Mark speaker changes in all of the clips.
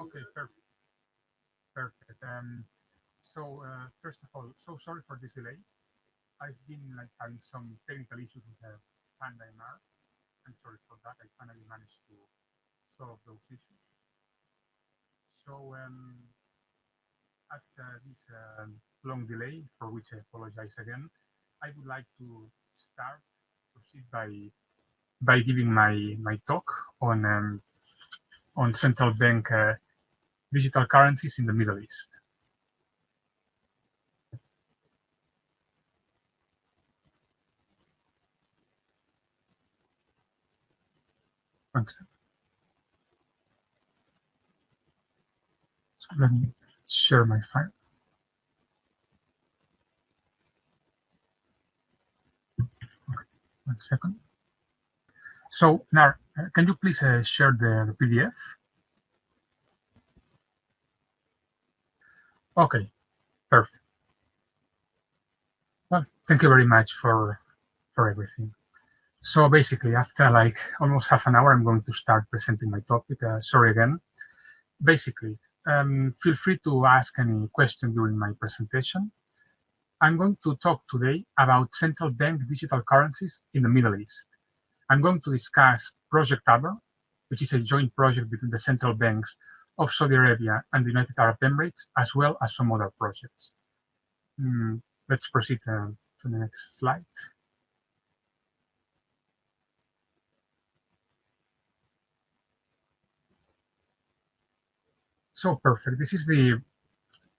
Speaker 1: Okay, perfect. Perfect. First of all, so sorry for this delay. I've been like having some technical issues with Panda MR. I'm sorry for that. I finally managed to solve those issues. So after this long delay, for which I apologize again, I would like to proceed by giving my talk on central bank digital currencies in the Middle East. One second. So let me share my file. Okay, 1 second. So now, can you please share the PDF? Okay, perfect. Well, thank you very much for everything. So basically, after like almost half an hour, I'm going to start presenting my topic. Sorry again. Basically, feel free to ask any question during my presentation. I'm going to talk today about central bank digital currencies in the Middle East. I'm going to discuss Project Aber, which is a joint project between the central banks of Saudi Arabia and the United Arab Emirates, as well as some other projects. Let's proceed to the next slide. So perfect. This is the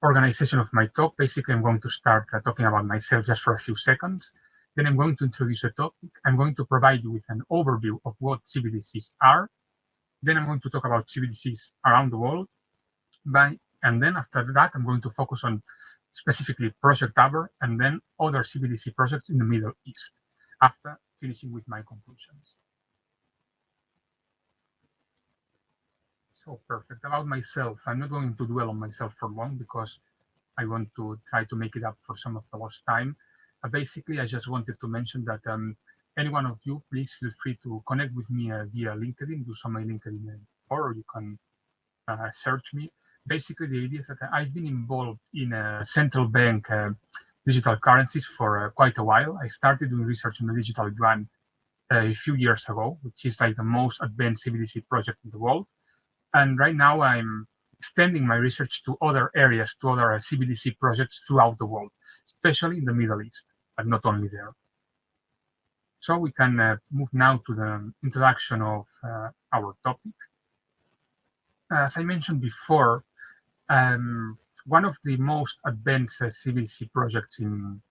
Speaker 1: organization of my talk. Basically, I'm going to start talking about myself just for a few seconds. Then I'm going to introduce the topic. I'm going to provide you with an overview of what CBDCs are. Then I'm going to talk about CBDCs around the world. And then after that, I'm going to focus on specifically Project Aber and then other CBDC projects in the Middle East, after finishing with my conclusions. So perfect. About myself, I'm not going to dwell on myself for long because I want to try to make it up for some of the lost time. Basically, I just wanted to mention that any one of you, please feel free to connect with me via LinkedIn, do some my LinkedIn, or you can search me. Basically, the idea is that I've been involved in central bank digital currencies for quite a while. I started doing research on the digital yuan a few years ago, which is like the most advanced CBDC project in the world. And right now I'm extending my research to other areas, to other CBDC projects throughout the world, especially in the Middle East, but not only there. So we can move now to the introduction of our topic. As I mentioned before, one of the most advanced CBDC projects in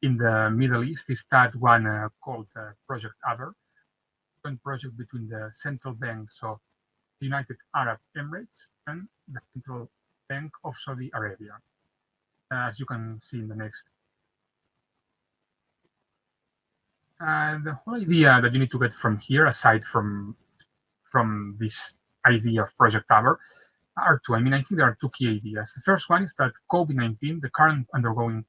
Speaker 1: the Middle East is that one called Project Aber, a project between the central banks of the United Arab Emirates and the Central Bank of Saudi Arabia, as you can see in the next. The whole idea that you need to get from here, aside from this idea of Project Aber, are two. I mean, I think there are two key ideas. The first one is that COVID-19, the current undergoing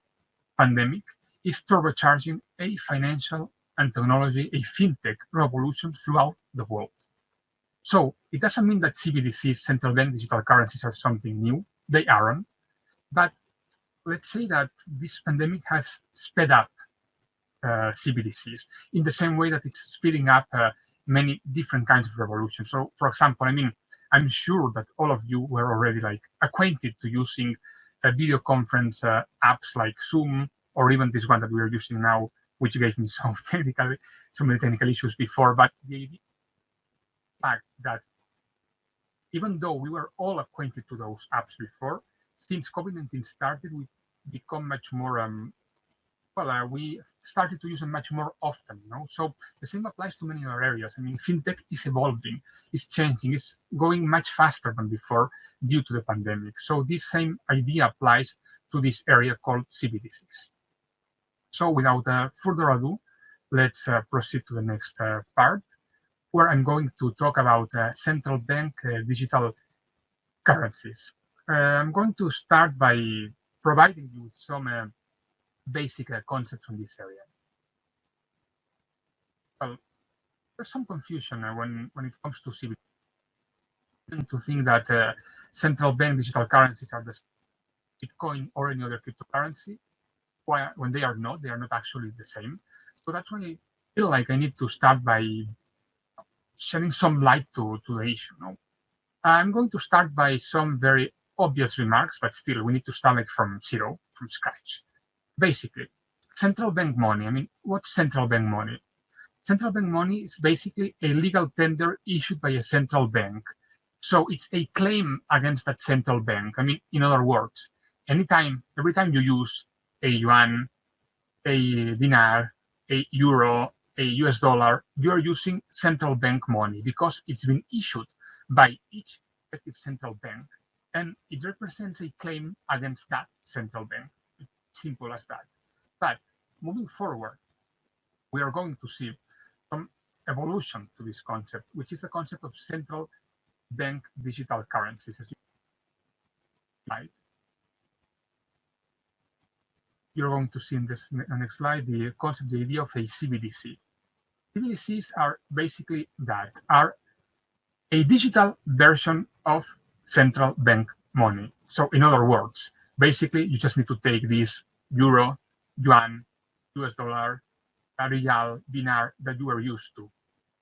Speaker 1: pandemic, is turbocharging a financial and technology, a FinTech revolution throughout the world. So it doesn't mean that CBDCs, central bank digital currencies, are something new. They aren't. But let's say that this pandemic has sped up CBDCs in the same way that it's speeding up many different kinds of revolutions. So, for example, I mean, I'm sure that all of you were already like acquainted to using video conference apps like Zoom, or even this one that we are using now, which gave me some many technical issues before. But the fact that even though we were all acquainted to those apps before, since COVID-19 started, we become much more, we started to use them much more often, you know? So the same applies to many other areas. I mean, FinTech is evolving, it's changing, it's going much faster than before due to the pandemic. So this same idea applies to this area called CBDCs. So without further ado, let's proceed to the next part, where I'm going to talk about central bank digital currencies. I'm going to start by providing you with some basic concepts on this area. Well, there's some confusion when it comes to CBDCs. tend to think that central bank digital currencies are the Bitcoin or any other cryptocurrency, when they are not actually the same. So that's why I feel like I need to start by shedding some light to the issue. No? I'm going to start by some very obvious remarks, but still we need to start like from zero, from scratch. Basically, central bank money. I mean, what's central bank money? Central bank money is basically a legal tender issued by a central bank. So it's a claim against that central bank. I mean, in other words, every time you use a yuan, a dinar, a euro, a US dollar, you are using central bank money because it's been issued by each respective central bank, and it represents a claim against that central bank. It's simple as that. But moving forward, we are going to see some evolution to this concept, which is the concept of central bank digital currencies. As you slide, you're going to see in this next slide the concept, the idea of a CBDC. CBDCs are basically a digital version of central bank money. So in other words, basically you just need to take this euro, yuan, US dollar, real, dinar that you were used to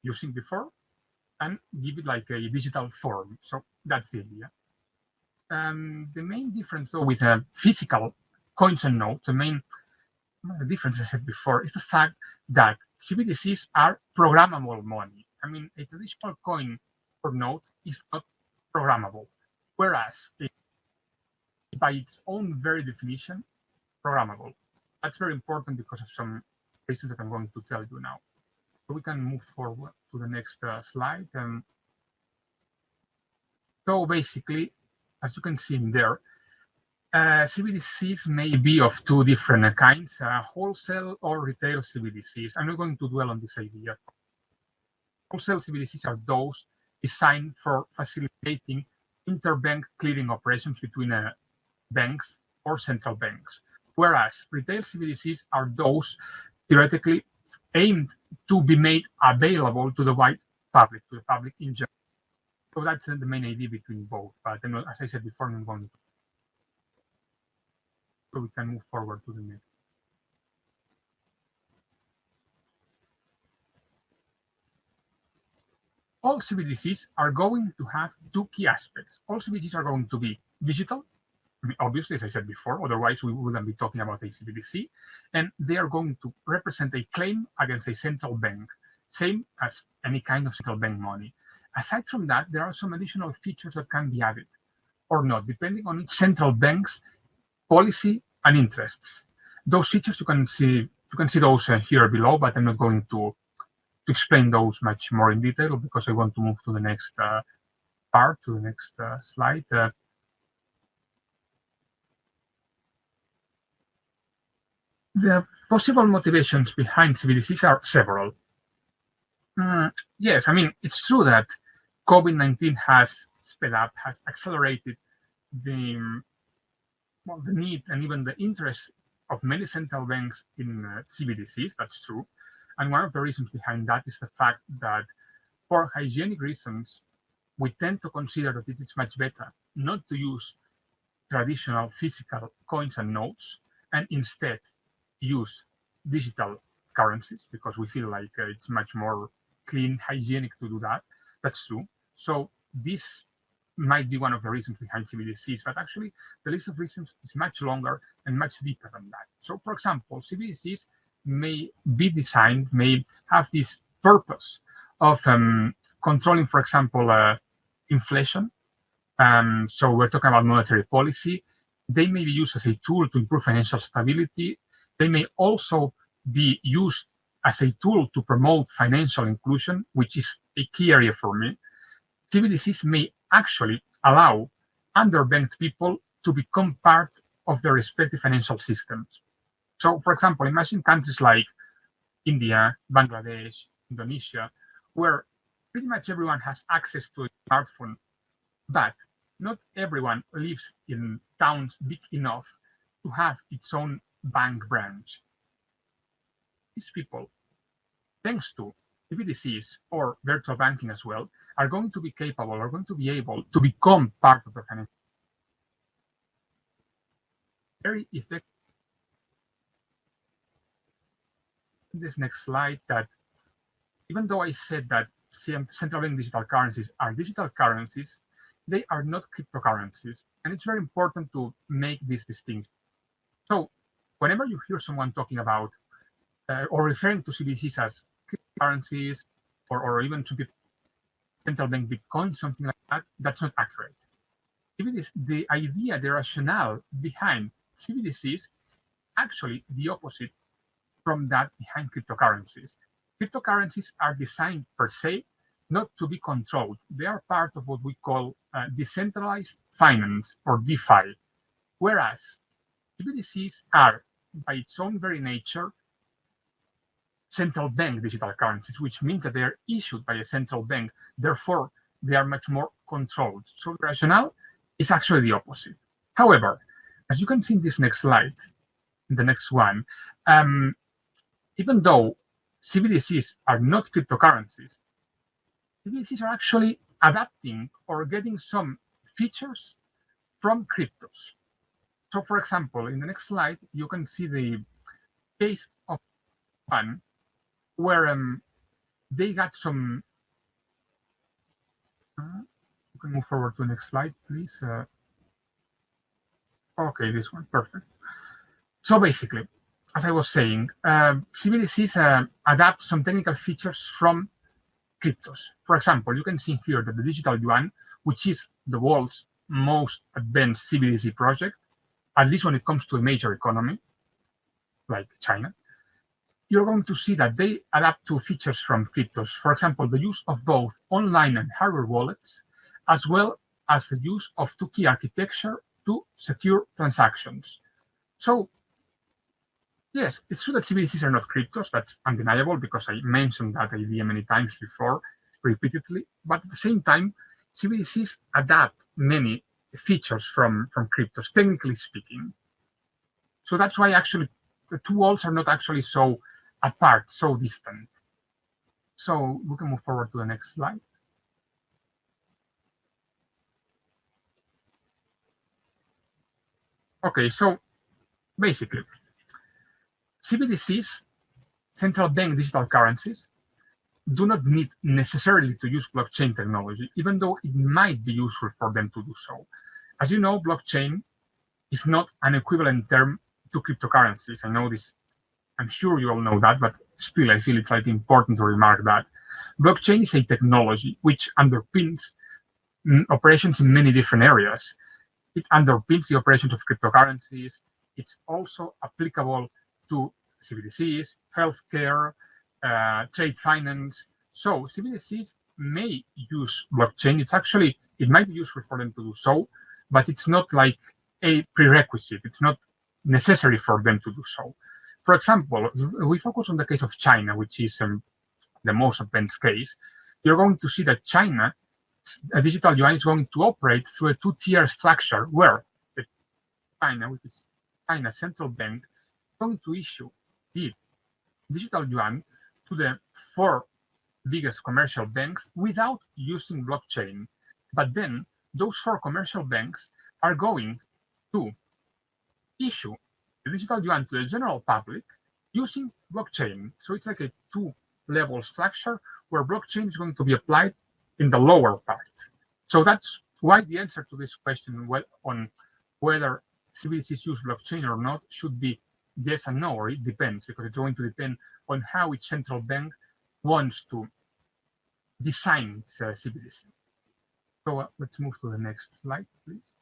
Speaker 1: using before and give it like a digital form. So that's the idea. The main difference though with physical coins and notes, the difference I said before is the fact that CBDCs are programmable money. I mean, a traditional coin or note is not programmable, whereas by its own very definition, programmable. That's very important because of some reasons that I'm going to tell you now. So we can move forward to the next slide. So basically, as you can see in there, CBDCs may be of two different kinds, wholesale or retail CBDCs. I'm not going to dwell on this idea. Wholesale CBDCs are those designed for facilitating interbank clearing operations between banks or central banks, whereas retail CBDCs are those theoretically aimed to be made available to the wide public, to the public in general. So that's the main idea between both. But as I said before, I'm going to. So we can move forward to the next. All CBDCs are going to have two key aspects. All CBDCs are going to be digital, I mean, obviously, as I said before, otherwise we wouldn't be talking about a CBDC, and they are going to represent a claim against a central bank, same as any kind of central bank money. Aside from that, there are some additional features that can be added or not, depending on each central bank's policy and interests. Those features you can see those here below, but I'm not going to explain those much more in detail because I want to move to the next part, to the next slide. The possible motivations behind CBDCs are several. Yes, I mean, it's true that COVID-19 has sped up, has accelerated the need and even the interest of many central banks in CBDCs. That's true. And one of the reasons behind that is the fact that for hygienic reasons, we tend to consider that it is much better not to use traditional physical coins and notes and instead use digital currencies because we feel like it's much more clean, hygienic to do that. That's true. So this might be one of the reasons behind CBDCs, but actually the list of reasons is much longer and much deeper than that. So for example, CBDCs may be designed, may have this purpose of controlling, for example, inflation. So we're talking about monetary policy. They may be used as a tool to improve financial stability. They may also be used as a tool to promote financial inclusion, which is a key area for me. CBDCs may actually allow underbanked people to become part of their respective financial systems. So, for example, imagine countries like India, Bangladesh, Indonesia, where pretty much everyone has access to a smartphone, but not everyone lives in towns big enough to have its own bank branch. These people, thanks to CBDCs or virtual banking as well are going to be capable, are going to be able to become part of the financial very effective. This next slide that even though I said that central bank digital currencies are digital currencies, they are not cryptocurrencies. And it's very important to make this distinction. So whenever you hear someone talking about or referring to CBDCs as cryptocurrencies or even to central bank Bitcoin, something like that, that's not accurate. The idea, the rationale behind CBDCs, actually the opposite from that behind cryptocurrencies. Cryptocurrencies are designed per se not to be controlled. They are part of what we call decentralized finance or DeFi, whereas CBDCs are, by its own very nature, central bank digital currencies, which means that they are issued by a central bank. Therefore, they are much more controlled. So the rationale is actually the opposite. However, as you can see in this next slide, in the next one, even though CBDCs are not cryptocurrencies, CBDCs are actually adapting or getting some features from cryptos. So for example, in the next slide, you can see the case of one where they got some. You can move forward to the next slide, please. Okay, this one, perfect. So basically, as I was saying, CBDCs adapt some technical features from cryptos. For example, you can see here that the digital yuan, which is the world's most advanced CBDC project, at least when it comes to a major economy like China, you're going to see that they adapt to features from cryptos. For example, the use of both online and hardware wallets, as well as the use of two-key architecture to secure transactions. So yes, it's true that CBDCs are not cryptos. That's undeniable because I mentioned that idea many times before, repeatedly. But at the same time, CBDCs adapt many features from cryptos, technically speaking. So that's why actually the two worlds are not actually so apart, so distant. So we can move forward to the next slide. Okay, so basically, CBDCs, central bank digital currencies, do not need necessarily to use blockchain technology, even though it might be useful for them to do so. As you know, blockchain is not an equivalent term to cryptocurrencies. I know this, I'm sure you all know that, but still I feel it's like important to remark that. Blockchain is a technology which underpins operations in many different areas. It underpins the operations of cryptocurrencies. It's also applicable to CBDCs, healthcare, trade finance. So CBDCs may use blockchain. It might be useful for them to do so, but it's not like a prerequisite. It's not necessary for them to do so. For example, if we focus on the case of China, which is the most advanced case, you're going to see that China, a digital yuan is going to operate through a two-tier structure where China, which is China's central bank, is going to issue the digital yuan to the 4 biggest commercial banks without using blockchain. But then those 4 commercial banks are going to issue the digital yuan to the general public using blockchain. So it's like a 2-level structure where blockchain is going to be applied in the lower part. So that's why the answer to this question on whether CBDCs use blockchain or not should be yes and no, or it depends, because it's going to depend on how each central bank wants to design its CBDC. So let's move to the next slide, please.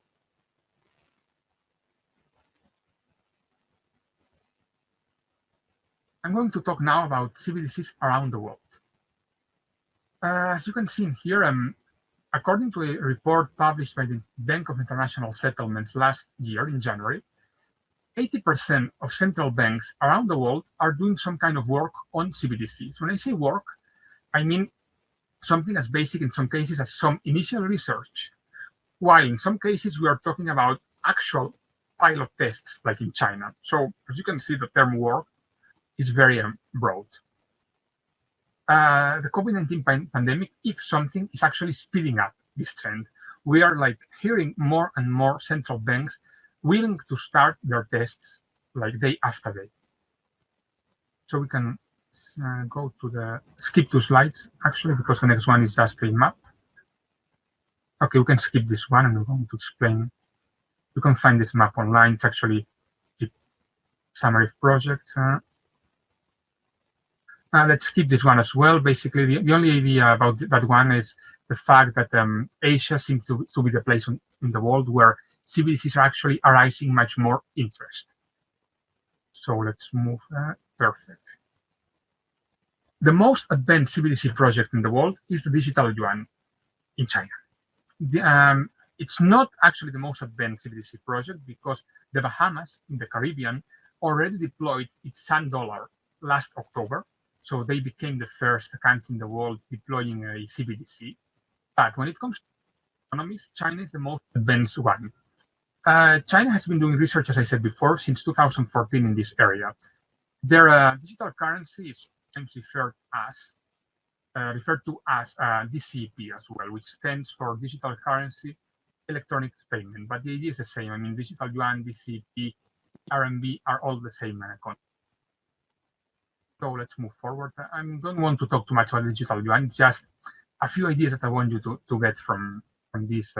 Speaker 1: I'm going to talk now about CBDCs around the world. As you can see in here, according to a report published by the Bank of International Settlements last year in January, 80% of central banks around the world are doing some kind of work on CBDCs. When I say work, I mean something as basic in some cases as some initial research, while in some cases we are talking about actual pilot tests, like in China. So as you can see, the term work is very broad. the COVID-19 pandemic, if something, is actually speeding up this trend. We are like hearing more and more central banks willing to start their tests like day after day. So we can go to the skip 2 slides actually, because the next one is just a map. Okay, we can skip this one and we're going to explain. You can find this map online. It's actually a summary of projects. Let's skip this one as well. Basically, the only idea about that one is the fact that Asia seems to be the place in the world where CBDCs are actually arising much more interest. So let's move. Perfect. The most advanced CBDC project in the world is the digital yuan in China. It's not actually the most advanced CBDC project because the Bahamas in the Caribbean already deployed its Sand Dollar last October. So they became the first country in the world deploying a CBDC. But when it comes to economies, China is the most advanced one. China has been doing research, as I said before, since 2014 in this area. Their digital currency is sometimes referred to as DCP as well, which stands for Digital Currency Electronic Payment. But the idea is the same. I mean, digital yuan, DCP, RMB are all the same concept. So let's move forward. I don't want to talk too much about digital yuan. It's just a few ideas that I want you to get from this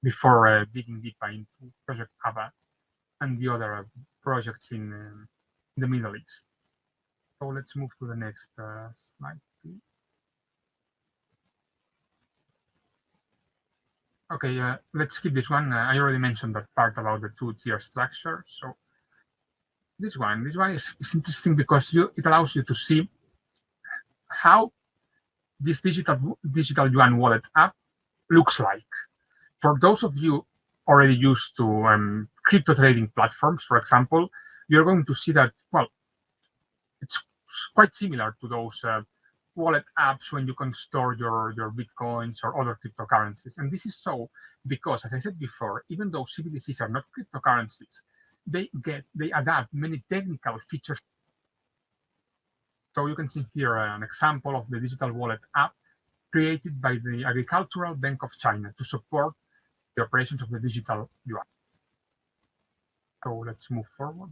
Speaker 1: before digging deeper into Project Aber and the other projects in the Middle East. So let's move to the next slide, please. Okay, let's skip this one. I already mentioned that part about the two-tier structure. So this one is interesting because it allows you to see how this digital yuan wallet app looks like. For those of you already used to crypto trading platforms, for example, you're going to see that, well, it's quite similar to those wallet apps when you can store your Bitcoins or other cryptocurrencies. And this is so because, as I said before, even though CBDCs are not cryptocurrencies, they adapt many technical features. So you can see here an example of the digital wallet app created by the Agricultural Bank of China to support the operations of the digital yuan. So let's move forward.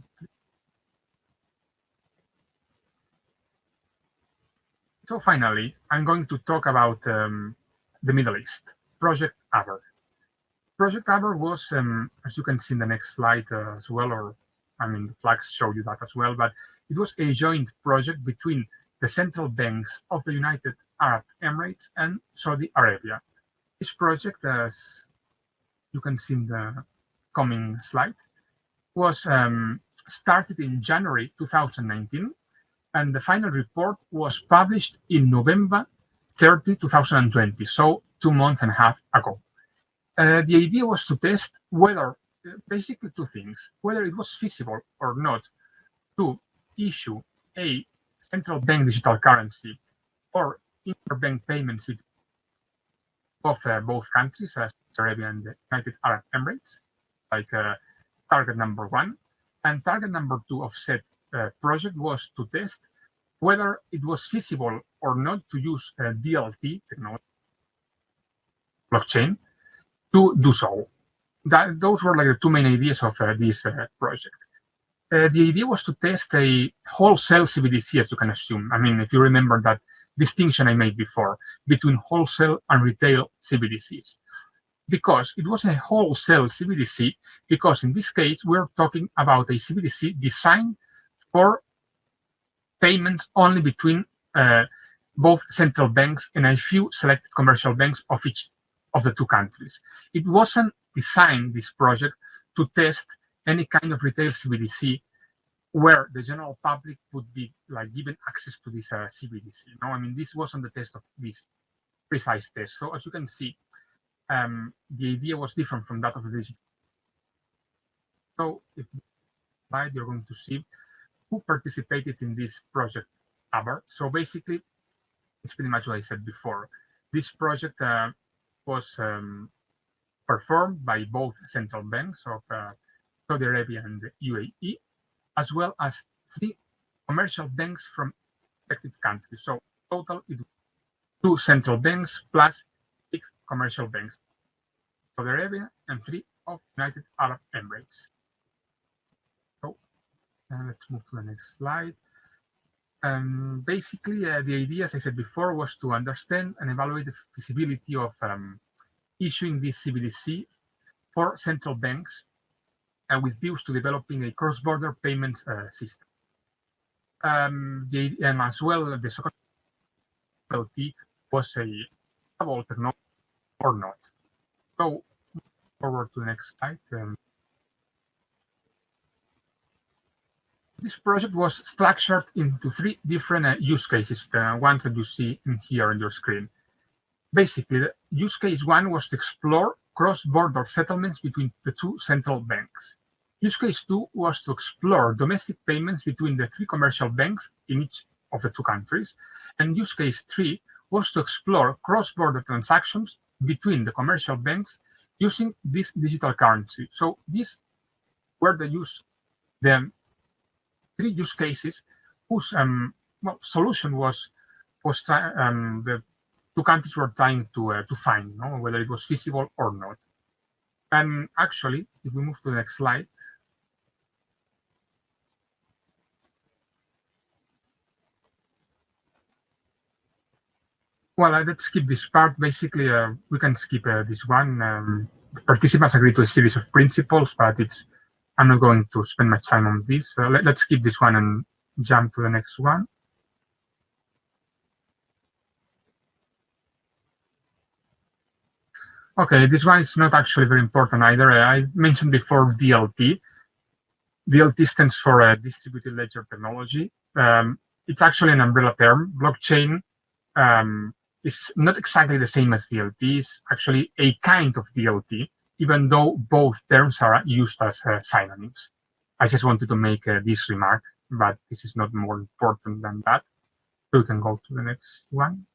Speaker 1: So finally, I'm going to talk about the Middle East, Project Aber. Project Aber was, as you can see in the next slide as well, or I mean, the flags show you that as well, but it was a joint project between the central banks of the United Arab Emirates and Saudi Arabia. This project, as you can see in the coming slide, was started in January 2019, and the final report was published in November 30, 2020, so 2.5 months ago. The idea was to test whether, basically two things, whether it was feasible or not to issue a central bank digital currency or interbank payments with of both countries, Saudi Arabia and the United Arab Emirates, like target number one. And target number two of said project was to test whether it was feasible or not to use DLT technology, blockchain, to do so. Those were like the two main ideas of this project. The idea was to test a wholesale CBDC, as you can assume. I mean, if you remember that distinction I made before between wholesale and retail CBDCs. Because it was a wholesale CBDC, because in this case, we're talking about a CBDC designed for payments only between both central banks and a few selected commercial banks of each of the two countries. It wasn't designed, this project, to test any kind of retail CBDC where the general public would be like given access to this CBDC. No, I mean, this wasn't the test of this precise test. So as you can see, the idea was different from that of the digital. So if you're going to see who participated in this project Aber. So basically, it's pretty much what I said before. This project was performed by both central banks of Saudi Arabia and the UAE, as well as 3 commercial banks from respective countries. So total, it was 2 central banks plus 6 commercial banks, Saudi Arabia and 3 of United Arab Emirates. So let's move to the next slide. Basically, the idea, as I said before, was to understand and evaluate the feasibility of issuing this CBDC for central banks with views to developing a cross-border payment system. And as well, the second was a viable technology or not. So, forward to the next slide. This project was structured into 3 different use cases, the ones that you see in here on your screen. Basically, the use case 1 was to explore cross-border settlements between the 2 central banks. Use case 2 was to explore domestic payments between the 3 commercial banks in each of the 2 countries. And use case 3 was to explore cross-border transactions between the commercial banks using this digital currency. So these were the 3 use cases whose solution was the 2 countries were trying to find, whether it was feasible or not. And actually, if we move to the next slide. Well, let's skip this part. Basically, we can skip this one. Participants agreed to a series of principles, but I'm not going to spend much time on this. Let's skip this one and jump to the next one. Okay, this one is not actually very important either. I mentioned before DLT. DLT stands for Distributed Ledger Technology. It's actually an umbrella term. Blockchain is not exactly the same as DLT. It's actually a kind of DLT, even though both terms are used as synonyms. I just wanted to make this remark, but this is not more important than that. So we can go to the next one.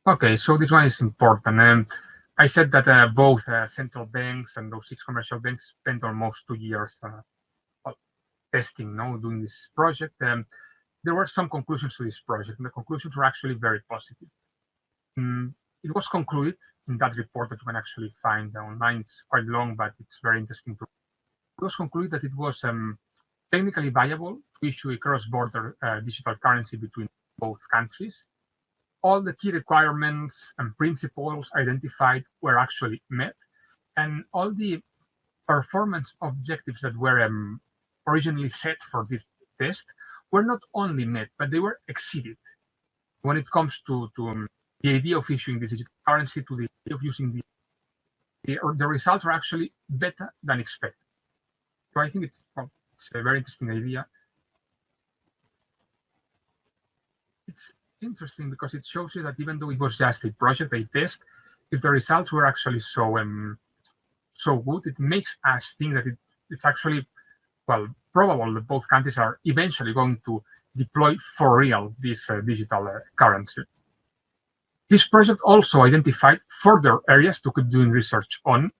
Speaker 1: Okay, so this one is important. I said that both central banks and those 6 commercial banks spent almost 2 years testing, doing this project. There were some conclusions to this project, and the conclusions were actually very positive. It was concluded in that report that you can actually find online. It's quite long, but it's very interesting. It was concluded that it was technically viable to issue a cross-border digital currency between both countries. All the key requirements and principles identified were actually met, and all the performance objectives that were originally set for this test were not only met, but they were exceeded. When it comes to the idea of issuing this digital currency, to the idea of using the results are actually better than expected. So I think it's a very interesting idea. It's interesting because it shows you that even though it was just a project, a test, if the results were actually so good, it makes us think that it's actually probable that both countries are eventually going to deploy for real this digital currency. This project also identified further areas to keep doing research on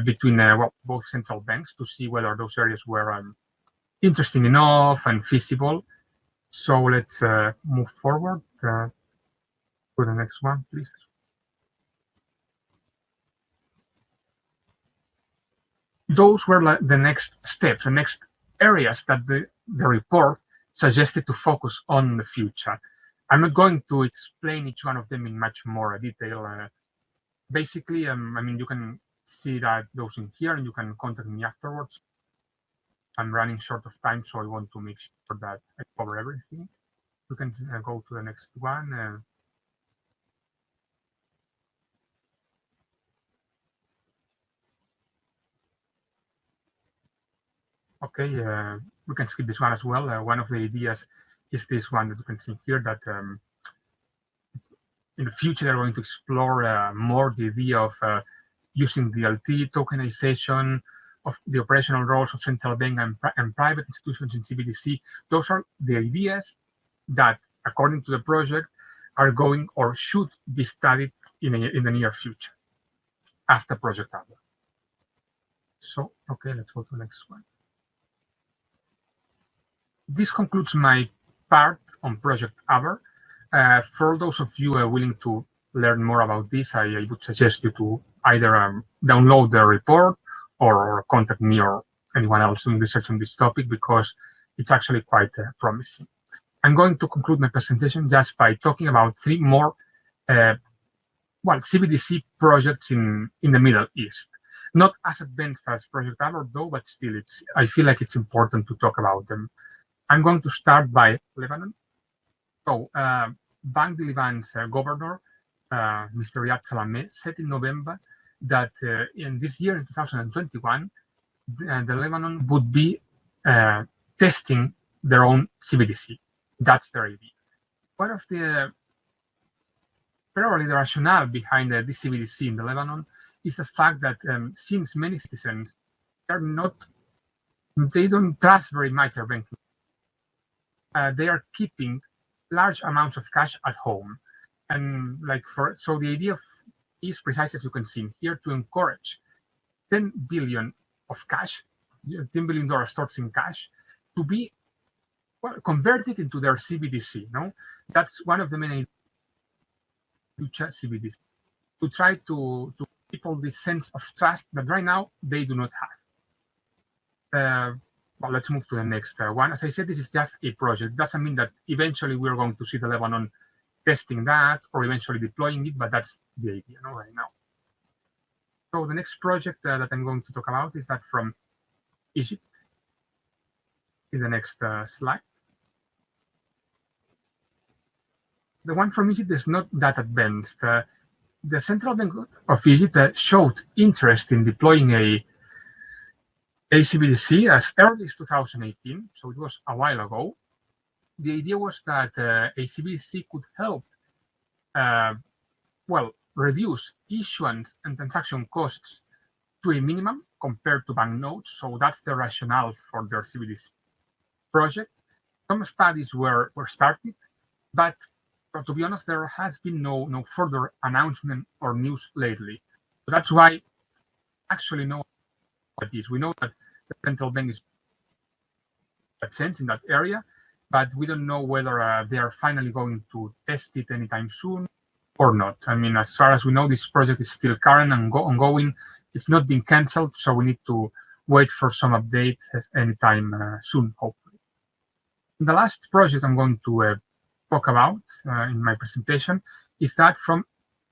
Speaker 1: between both central banks to see whether those areas were interesting enough and feasible. So let's move forward to the next one, please. Those were the next steps, the next areas that the report suggested to focus on in the future. I'm not going to explain each one of them in much more detail. Basically, I mean, you can see that those in here, and you can contact me afterwards. I'm running short of time, so I want to make sure that I cover everything. You can go to the next one. Okay, we can skip this one as well. One of the ideas is this one that you can see here, that in the future they're going to explore more the idea of using DLT, tokenization, of the operational roles of central bank and private institutions in CBDC. Those are the ideas that, according to the project, are going or should be studied in the near future after Project Aber. So, okay, let's go to the next one. this concludes my part on Project Aber. For those of you willing to learn more about this, I would suggest you to either download the report or contact me or anyone else doing research on this topic, because it's actually quite promising. I'm going to conclude my presentation just by talking about three more CBDC projects in the Middle East. Not as advanced as Project Aber, though, but still, I feel like it's important to talk about them. I'm going to start by Lebanon. So, Bank de Leban's governor, Mr. Riyad Salameh, said in November that in this year, in 2021, the Lebanon would be testing their own CBDC. That's their idea. One of probably the rationale behind the CBDC in the Lebanon is the fact that since many citizens they don't trust very much their banking, they are keeping large amounts of cash at home, and so the idea is precisely as you can see here, to encourage 10 billion of cash, $10 billion stores in cash, to be converted into their CBDC. No, that's one of the main CBDC, to try to people this sense of trust that right now they do not have. Let's move to the next one. As I said, this is just a project. Doesn't mean that eventually we're going to see the Lebanon testing that or eventually deploying it, but that's the idea right now. So the next project that I'm going to talk about is that from Egypt. In the next slide. The one from Egypt is not that advanced. The Central Bank of Egypt showed interest in deploying a CBDC as early as 2018, so it was a while ago. The idea was that a CBDC could help, reduce issuance and transaction costs to a minimum compared to banknotes. So that's the rationale for their CBDC project. Some studies were started, but to be honest, there has been no further announcement or news lately. So that's why actually know what it is. We know that the central bank is sense in that area, but we don't know whether they are finally going to test it anytime soon or not. I mean, as far as we know, this project is still current and ongoing. It's not been cancelled, so we need to wait for some update anytime soon, hopefully. The last project I'm going to talk about in my presentation is that from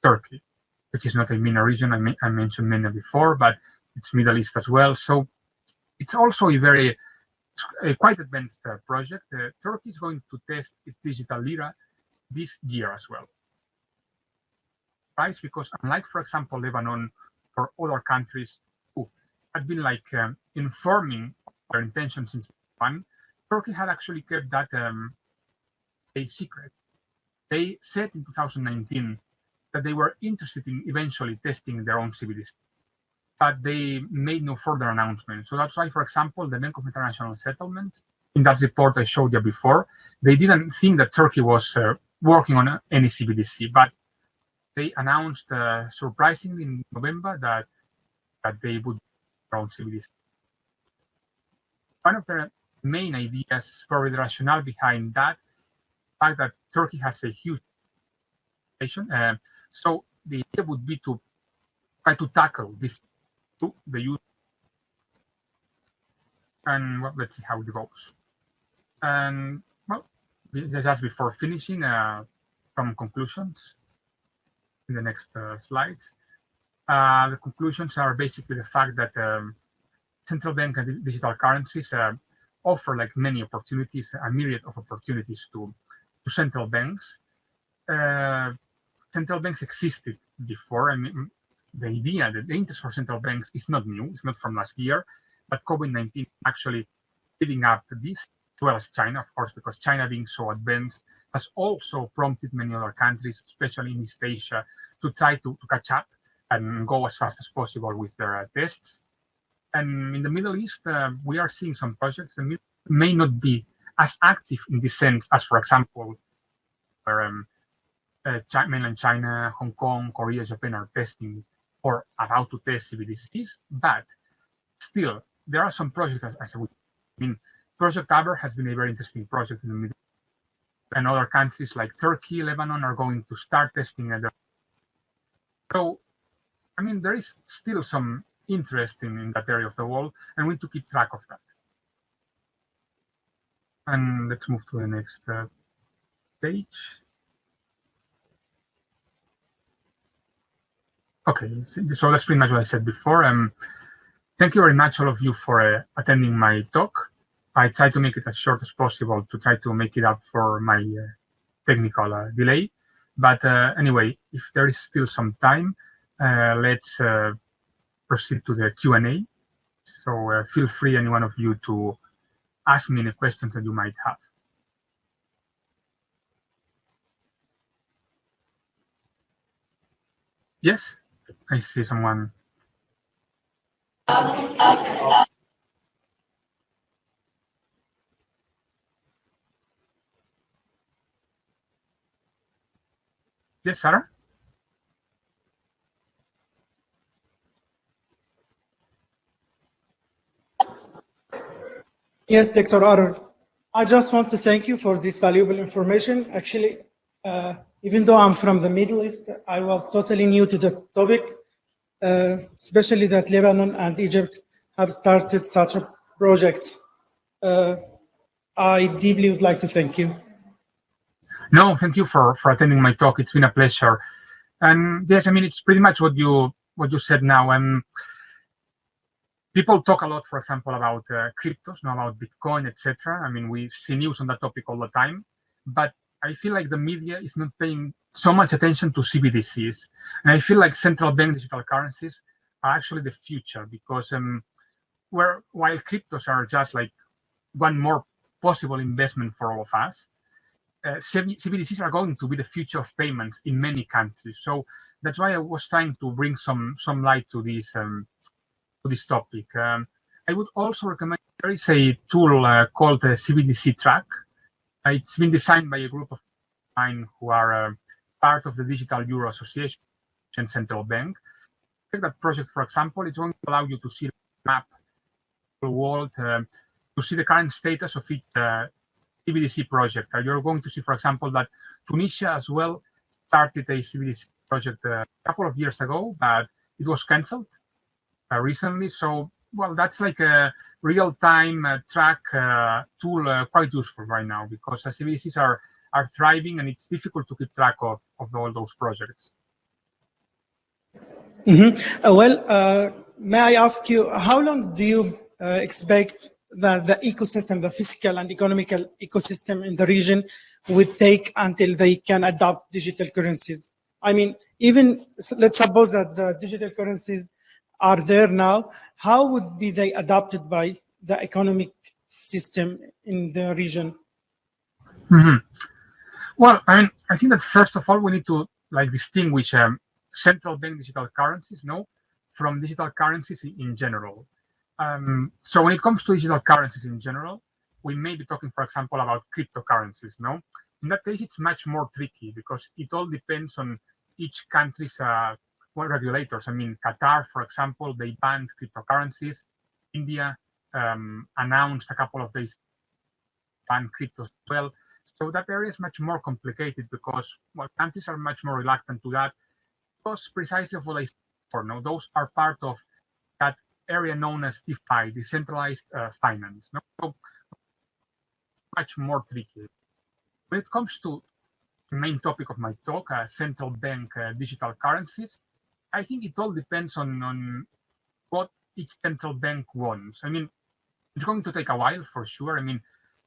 Speaker 1: Turkey, which is not a MENA region. I mentioned MENA before, but it's Middle East as well. So it's also a quite advanced project. Turkey is going to test its digital lira this year as well. Right? Because unlike, for example, Lebanon or other countries who had been informing their intentions since one, Turkey had actually kept that a secret. They said in 2019 that they were interested in eventually testing their own CBDC, but they made no further announcement. So that's why, for example, the Bank of International Settlement, in that report I showed you before, they didn't think that Turkey was working on any CBDC, but they announced surprisingly in November that they would their own CBDC. One of the main ideas for the rationale behind that fact that Turkey has a huge population, so the idea would be to try to tackle this to the youth, and let's see how it goes. And just before finishing, some conclusions in the next slides. The conclusions are basically the fact that central bank and digital currencies offer many opportunities, a myriad of opportunities to central banks. Central banks existed before. I mean, the idea that the interest for central banks is not new, it's not from last year, but COVID-19 actually speeding up this, as well as China, of course, because China being so advanced has also prompted many other countries, especially in East Asia, to try to catch up and go as fast as possible with their tests. And in the Middle East, we are seeing some projects that may not be as active in this sense as, for example, where mainland China, Hong Kong, Korea, Japan are testing or about to test CBDCs, but still there are some projects, as I mean, Project Aber has been a very interesting project in the Middle East, and other countries like Turkey, Lebanon are going to start testing it. So, I mean, there is still some interest in that area of the world, and we need to keep track of that. And let's move to the next page. Okay, so that's pretty much what I said before. Thank you very much, all of you, for attending my talk. I tried to make it as short as possible to try to make it up for my technical delay. But anyway, if there is still some time, let's proceed to the Q&A. So feel free, any one of you, to ask me any questions that you might have. Yes, I see someone. Yes, Sarah?
Speaker 2: Yes, Dr. Arur. I just want to thank you for this valuable information. Actually, even though I'm from the Middle East, I was totally new to the topic, especially that Lebanon and Egypt have started such a project. I deeply would like to thank you.
Speaker 1: No, thank you for attending my talk. It's been a pleasure. And yes, I mean, it's pretty much what you said now. People talk a lot, for example, about cryptos, about Bitcoin, etc. I mean, we see news on that topic all the time, but I feel like the media is not paying so much attention to CBDCs. And I feel like central bank digital currencies are actually the future, because while cryptos are just like one more possible investment for all of us, CBDCs are going to be the future of payments in many countries. So that's why I was trying to bring some light to this topic. I would also recommend, there is a tool called CBDC Track. It's been designed by a group of mine who are part of the Digital Euro Association Central Bank. Take that project, for example, it's going to allow you to see the map of the world, to see the current status of each CBDC project. You're going to see, for example, that Tunisia as well started a CBDC project a couple of years ago, but it was cancelled recently. So, well, that's like a real-time track tool, quite useful right now, because CBDCs are thriving, and it's difficult to keep track of all those projects.
Speaker 2: May I ask you, how long do you expect that the ecosystem, the physical and economical ecosystem in the region would take until they can adopt digital currencies? I mean, even let's suppose that the digital currencies are there now, how would be they adopted by the economic system in the region?
Speaker 1: Well, I think that first of all, we need to distinguish central bank digital currencies, from digital currencies in general. So when it comes to digital currencies in general, we may be talking, for example, about cryptocurrencies. In that case, it's much more tricky, because it all depends on each country's regulators. I mean, Qatar, for example, they banned cryptocurrencies. India announced a couple of days ban cryptos as well. So that area is much more complicated, because countries are much more reluctant to that, because precisely of what I said before. Those are part of that area known as DeFi, decentralized finance. So much more tricky. When it comes to the main topic of my talk, central bank digital currencies, I think it all depends on what each central bank wants. I mean, it's going to take a while for sure. I mean,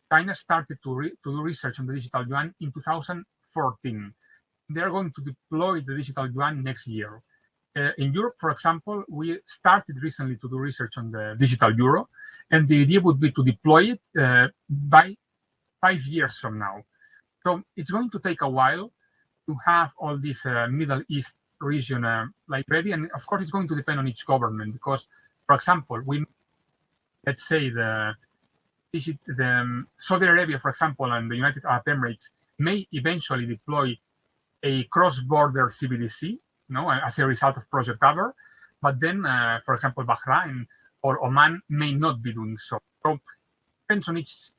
Speaker 1: China started to do research on the digital yuan in 2014. They're going to deploy the digital yuan next year. In Europe, for example, we started recently to do research on the digital euro, and the idea would be to deploy it by 5 years from now. So it's going to take a while to have all this Middle East region ready, and of course it's going to depend on each government, because, for example, let's say the Saudi Arabia, for example, and the United Arab Emirates may eventually deploy a cross-border CBDC, as a result of Project Aber, but then, for example, Bahrain or Oman may not be doing so. So depends on each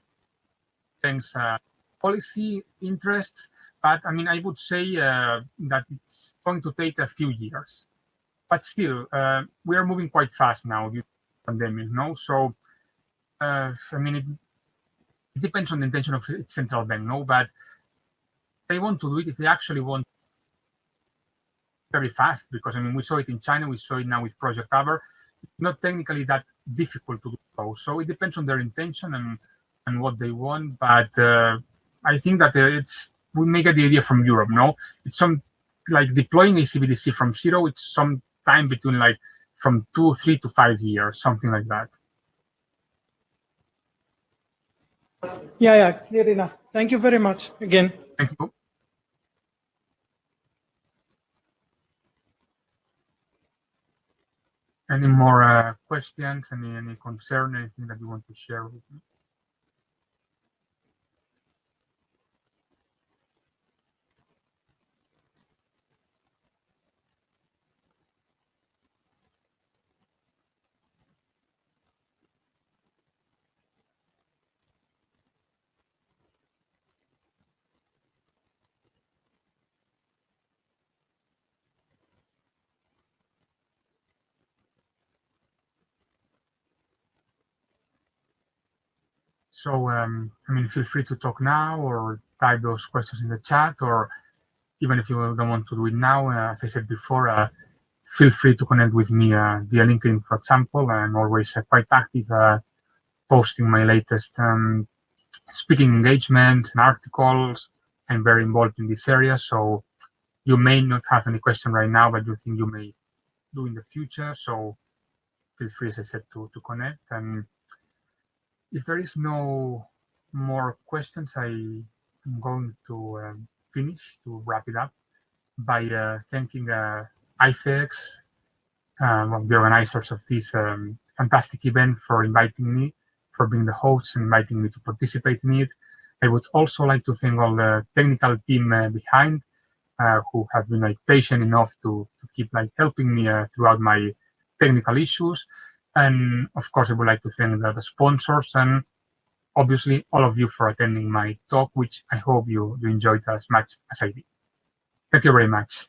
Speaker 1: thing's policy interests. But I mean, I would say that it's going to take a few years. But still, we are moving quite fast now due to the pandemic, no? So, I mean, it depends on the intention of its central bank, no? But they want to do it if they actually want very fast, because I mean, we saw it in China, we saw it now with Project Aber. It's not technically that difficult to do. So it depends on their intention and what they want. But I think that we may get the idea from Europe, no? It's some like deploying a CBDC from zero. It's some time between like from 2, 3 to 5 years, something like that.
Speaker 2: Yeah, clear enough. Thank you very much again.
Speaker 1: Thank you. Any more questions? Any concern? Anything that you want to share with me? So, I mean, feel free to talk now or type those questions in the chat, or even if you don't want to do it now, as I said before, feel free to connect with me via LinkedIn, for example. I'm always quite active posting my latest speaking engagements and articles. I'm very involved in this area, so you may not have any question right now, but you think you may do in the future. So feel free, as I said, to connect. And if there is no more questions, I am going to finish, to wrap it up by thanking IFEX, one of the organizers of this fantastic event, for inviting me, for being the host and inviting me to participate in it. I would also like to thank all the technical team behind, who have been like patient enough to keep like helping me throughout my technical issues. And of course, I would like to thank the sponsors and obviously all of you for attending my talk, which I hope you enjoyed as much as I did. Thank you very much.